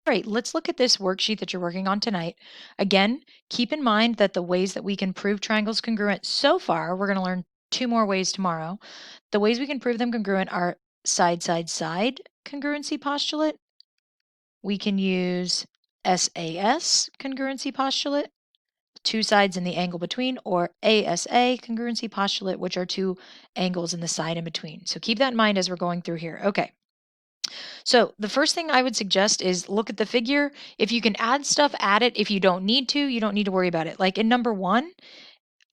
right, let's look at this worksheet that you're working on tonight. Again, keep in mind that the ways that we can prove triangles congruent so far, we're going to learn 2 more ways tomorrow. The ways we can prove them congruent are side, side, side congruency postulate. We can use SAS congruency postulate, two sides and the angle between, or ASA congruency postulate, which are two angles in the side in between. So keep that in mind as we're going through here. Okay. So the first thing I would suggest is look at the figure. If you can add stuff, add it. If you don't need to, you don't need to worry about it. Like in number 1,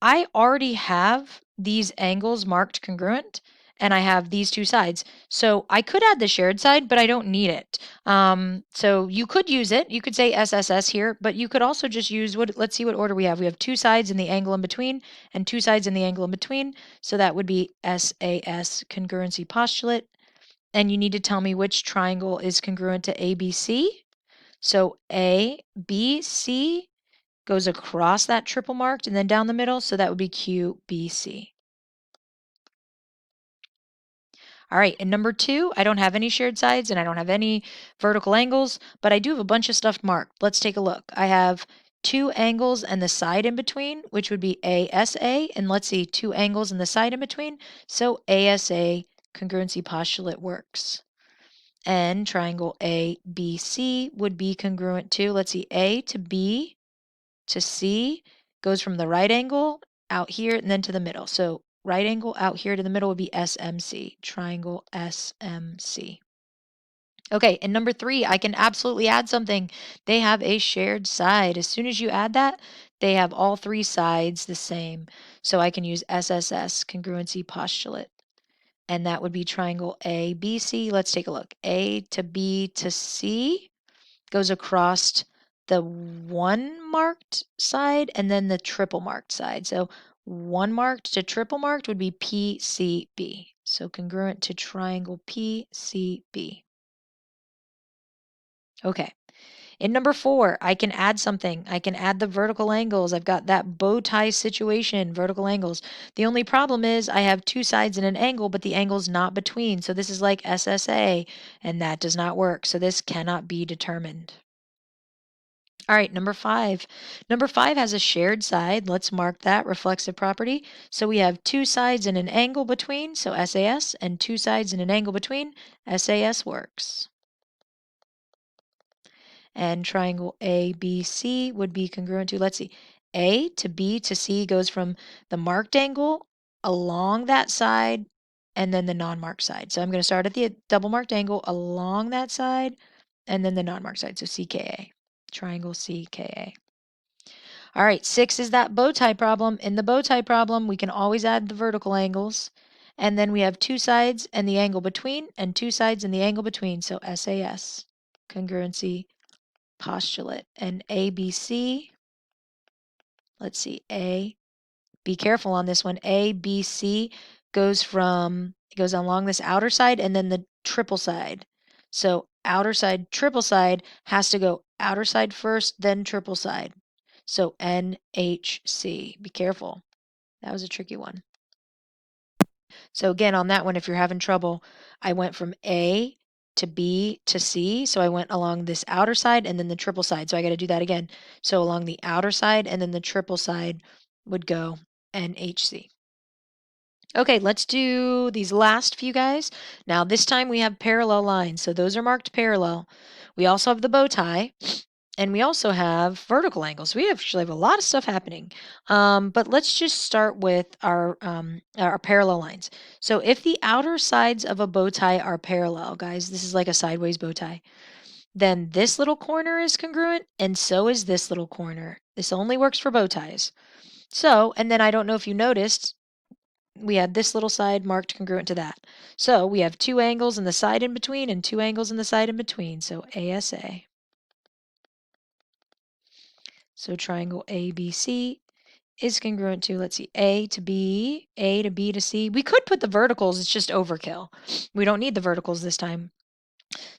I already have these angles marked congruent, and I have these two sides. So I could add the shared side, but I don't need it. So you could use it. You could say SSS here, but you could also just use let's see what order we have. We have two sides and the angle in between, and two sides and the angle in between. So that would be SAS congruency postulate. And you need to tell me which triangle is congruent to ABC. So ABC goes across that triple marked and then down the middle, so that would be QBC. All right, and number 2, I don't have any shared sides and I don't have any vertical angles, but I do have a bunch of stuff marked. Let's take a look. I have two angles and the side in between, which would be ASA, and let's see, two angles and the side in between, so ASA congruency postulate works. And triangle ABC would be congruent to, let's see, A to B to C goes from the right angle out here and then to the middle. So right angle out here to the middle would be SMC, triangle SMC. Okay, and number 3, I can absolutely add something. They have a shared side. As soon as you add that, they have all 3 sides the same. So I can use SSS, congruency postulate. And that would be triangle ABC. Let's take a look. A to B to C goes across the one marked side and then the triple marked side. So one marked to triple marked would be PCB. So congruent to triangle PCB. Okay. In number 4, I can add something. I can add the vertical angles. I've got that bow tie situation, vertical angles. The only problem is I have two sides and an angle, but the angle's not between. So this is like SSA, and that does not work. So this cannot be determined. All right, number 5. Number 5 has a shared side. Let's mark that reflexive property. So we have two sides and an angle between, so SAS, and two sides and an angle between, SAS works. And triangle ABC would be congruent to, let's see, A to B to C goes from the marked angle along that side and then the non-marked side. So I'm going to start at the double marked angle along that side and then the non-marked side. So CKA, triangle CKA. All right, 6 is that bow tie problem. In the bow tie problem, we can always add the vertical angles. And then we have two sides and the angle between and two sides and the angle between. So SAS, congruency postulate. And ABC, let's see, be careful on this one. ABC goes along this outer side and then the triple side. So outer side, triple side has to go outer side first, then triple side. So NHC. Be careful. That was a tricky one. So again, on that one, if you're having trouble, I went from A to B to C. So I went along this outer side and then the triple side. So I got to do that again. So along the outer side and then the triple side would go NHC. Okay, let's do these last few guys. Now this time we have parallel lines. So those are marked parallel. We also have the bow tie. And we also have vertical angles. We actually have a lot of stuff happening. But let's just start with our parallel lines. So if the outer sides of a bow tie are parallel, guys, this is like a sideways bow tie, then this little corner is congruent, and so is this little corner. This only works for bow ties. So, and then I don't know if you noticed, we had this little side marked congruent to that. So we have two angles in the side in between and two angles in the side in between. So ASA. So triangle ABC is congruent to, let's see, A to B to C. We could put the verticals, it's just overkill. We don't need the verticals this time.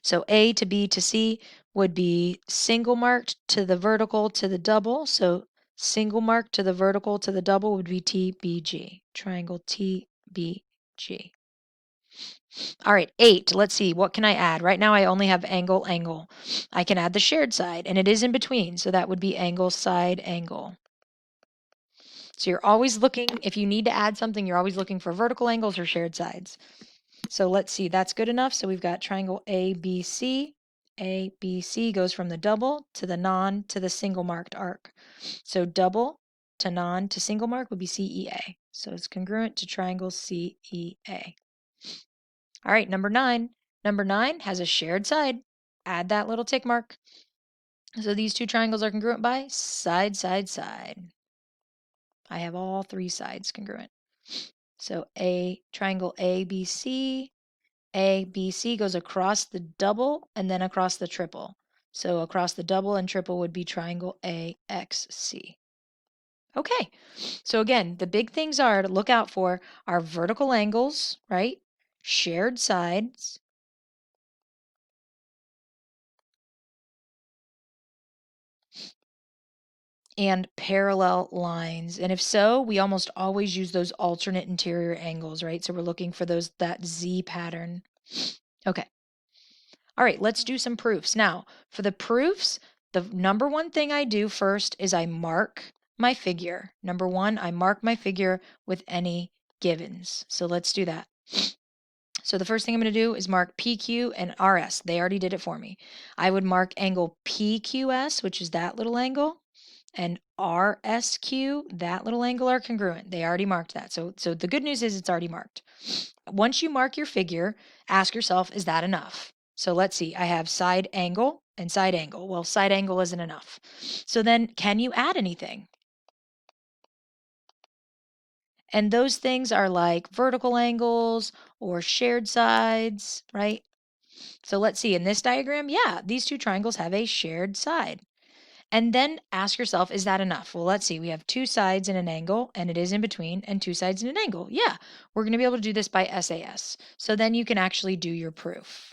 So A to B to C would be single marked to the vertical to the double. So single marked to the vertical to the double would be TBG, triangle TBG. All right, 8. Let's see, what can I add? Right now I only have angle, angle. I can add the shared side, and it is in between, so that would be angle, side, angle. So you're always looking, if you need to add something, you're always looking for vertical angles or shared sides. So let's see, that's good enough. So we've got triangle ABC. ABC goes from the double to the non to the single marked arc. So double to non to single mark would be CEA. So it's congruent to triangle CEA. All right, number 9. Number 9 has a shared side. Add that little tick mark. So these two triangles are congruent by side, side, side. I have all 3 sides congruent. So triangle ABC, ABC goes across the double and then across the triple. So across the double and triple would be triangle AXC. Okay, so again, the big things are to look out for are vertical angles, right? Shared sides, and parallel lines. And if so, we almost always use those alternate interior angles, right? So we're looking for that Z pattern. Okay. All right, let's do some proofs. Now, for the proofs, the number one thing I do first is I mark my figure. Number 1, I mark my figure with any givens. So let's do that. So the first thing I'm going to do is mark PQ and RS. They already did it for me. I would mark angle PQS, which is that little angle, and RSQ, that little angle, are congruent. They already marked that. So the good news is it's already marked. Once you mark your figure, ask yourself, is that enough? So let's see, I have side angle and side angle. Well, side angle isn't enough. So then can you add anything? And those things are like vertical angles or shared sides, right? So let's see, in this diagram, yeah, these two triangles have a shared side. And then ask yourself, is that enough? Well, let's see, we have 2 sides in an angle, and it is in between, and 2 sides in an angle. Yeah, we're going to be able to do this by SAS. So then you can actually do your proof.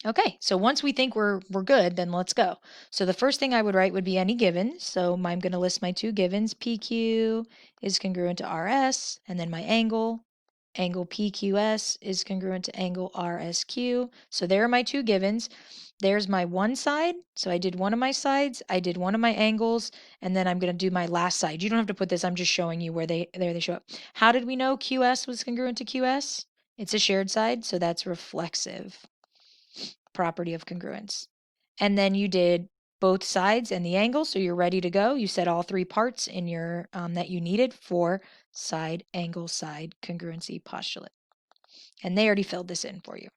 Okay, so once we think we're good, then let's go. So the first thing I would write would be any givens. So I'm going to list my 2 givens. PQ is congruent to RS, and then my angle PQS is congruent to angle RSQ. So there are my 2 givens. There's my one side. So I did one of my sides, I did one of my angles, and then I'm going to do my last side. You don't have to put this, I'm just showing you where they show up. How did we know QS was congruent to QS? It's a shared side, so that's reflexive property of congruence. And then you did both sides and the angle, so you're ready to go. You said all 3 parts in your that you needed for side angle side congruency postulate. And they already filled this in for you.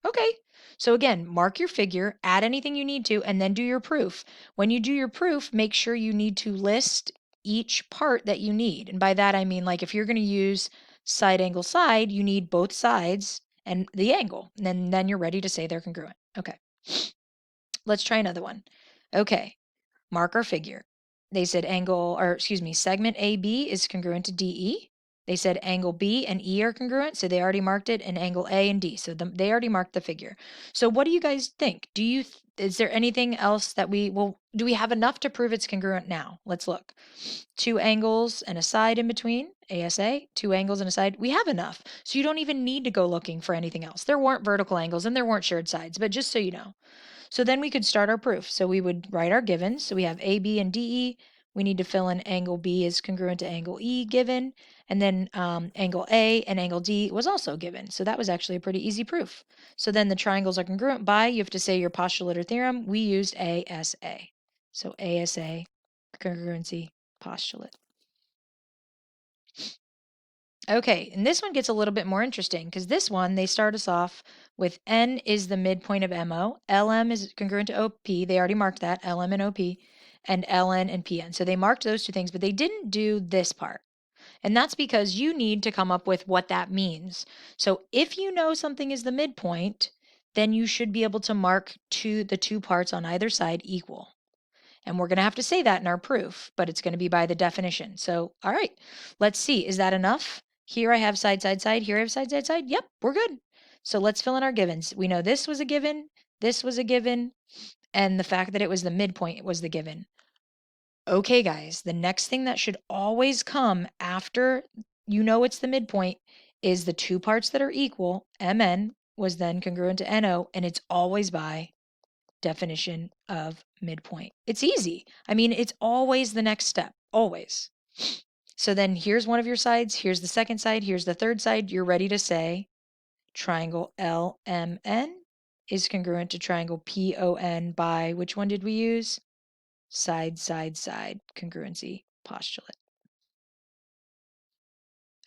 Okay, so again, mark your figure, add anything you need to, and then do your proof. When you do your proof, make sure you need to list each part that you need. And by that I mean, like, if you're going to use side angle side, you need both sides and the angle. And then you're ready to say they're congruent. Okay, let's try another one. Okay, mark our figure. They said segment AB is congruent to DE. They said angle B and E are congruent, so they already marked it, and angle A and D. So they already marked the figure. So what do you guys think? Is there anything else that do we have enough to prove it's congruent now? Let's look. 2 angles and a side in between, ASA, 2 angles and a side. We have enough. So you don't even need to go looking for anything else. There weren't vertical angles and there weren't shared sides, but just so you know. So then we could start our proof. So we would write our givens. So we have AB and DE. We need to fill in angle B is congruent to angle E given. And then angle A and angle D was also given. So that was actually a pretty easy proof. So then the triangles are congruent by, you have to say your postulate or theorem. We used ASA. So ASA, congruency postulate. Okay, and this one gets a little bit more interesting because this one, they start us off with N is the midpoint of MO, LM is congruent to OP, they already marked that, LM and OP, and LN and PN. So they marked those 2 things, but they didn't do this part. And that's because you need to come up with what that means. So if you know something is the midpoint, then you should be able to mark the 2 parts on either side equal. And we're going to have to say that in our proof, but it's going to be by the definition. So, all right, let's see. Is that enough? Here I have side, side, side. Here I have side, side, side. Yep, we're good. So let's fill in our givens. We know this was a given, this was a given, and the fact that it was the midpoint was the given. Okay, guys, the next thing that should always come after you know it's the midpoint is the two parts that are equal, MN was then congruent to NO, and it's always by definition of midpoint. It's easy. I mean, it's always the next step, always. So then here's one of your sides, here's the second side, here's the third side. You're ready to say triangle LMN is congruent to triangle PON by, which one did we use? Side, side, side congruency postulate.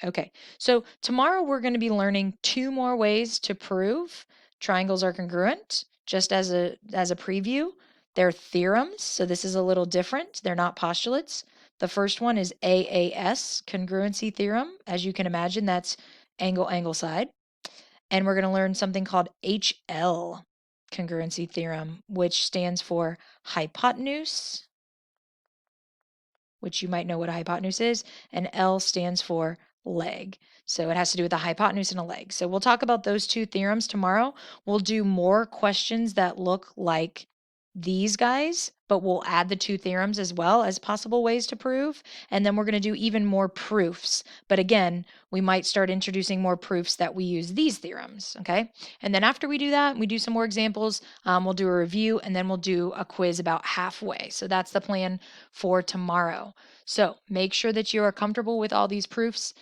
Okay, so tomorrow we're going to be learning 2 more ways to prove triangles are congruent, just as a preview. They're theorems, so this is a little different. They're not postulates. The first one is AAS, congruency theorem. As you can imagine, that's angle, angle, side. And we're going to learn something called HL, congruency theorem, which stands for hypotenuse, which you might know what a hypotenuse is, and L stands for leg. So it has to do with a hypotenuse and a leg. So we'll talk about those 2 theorems tomorrow. We'll do more questions that look like these guys, but we'll add the 2 theorems as well as possible ways to prove. And then we're going to do even more proofs. But again, we might start introducing more proofs that we use these theorems, okay? And then after we do that, we do some more examples, we'll do a review, and then we'll do a quiz about halfway. So that's the plan for tomorrow. So make sure that you are comfortable with all these proofs,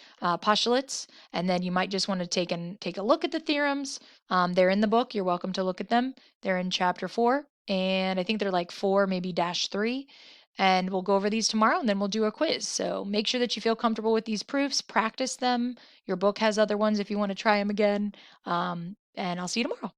postulates, and then you might just want to take a look at the theorems. They're in the book. You're welcome to look at them. They're in chapter 4, and I think they're like 4, maybe -3. And we'll go over these tomorrow, and then we'll do a quiz. So make sure that you feel comfortable with these proofs. Practice them. Your book has other ones if you want to try them again. And I'll see you tomorrow.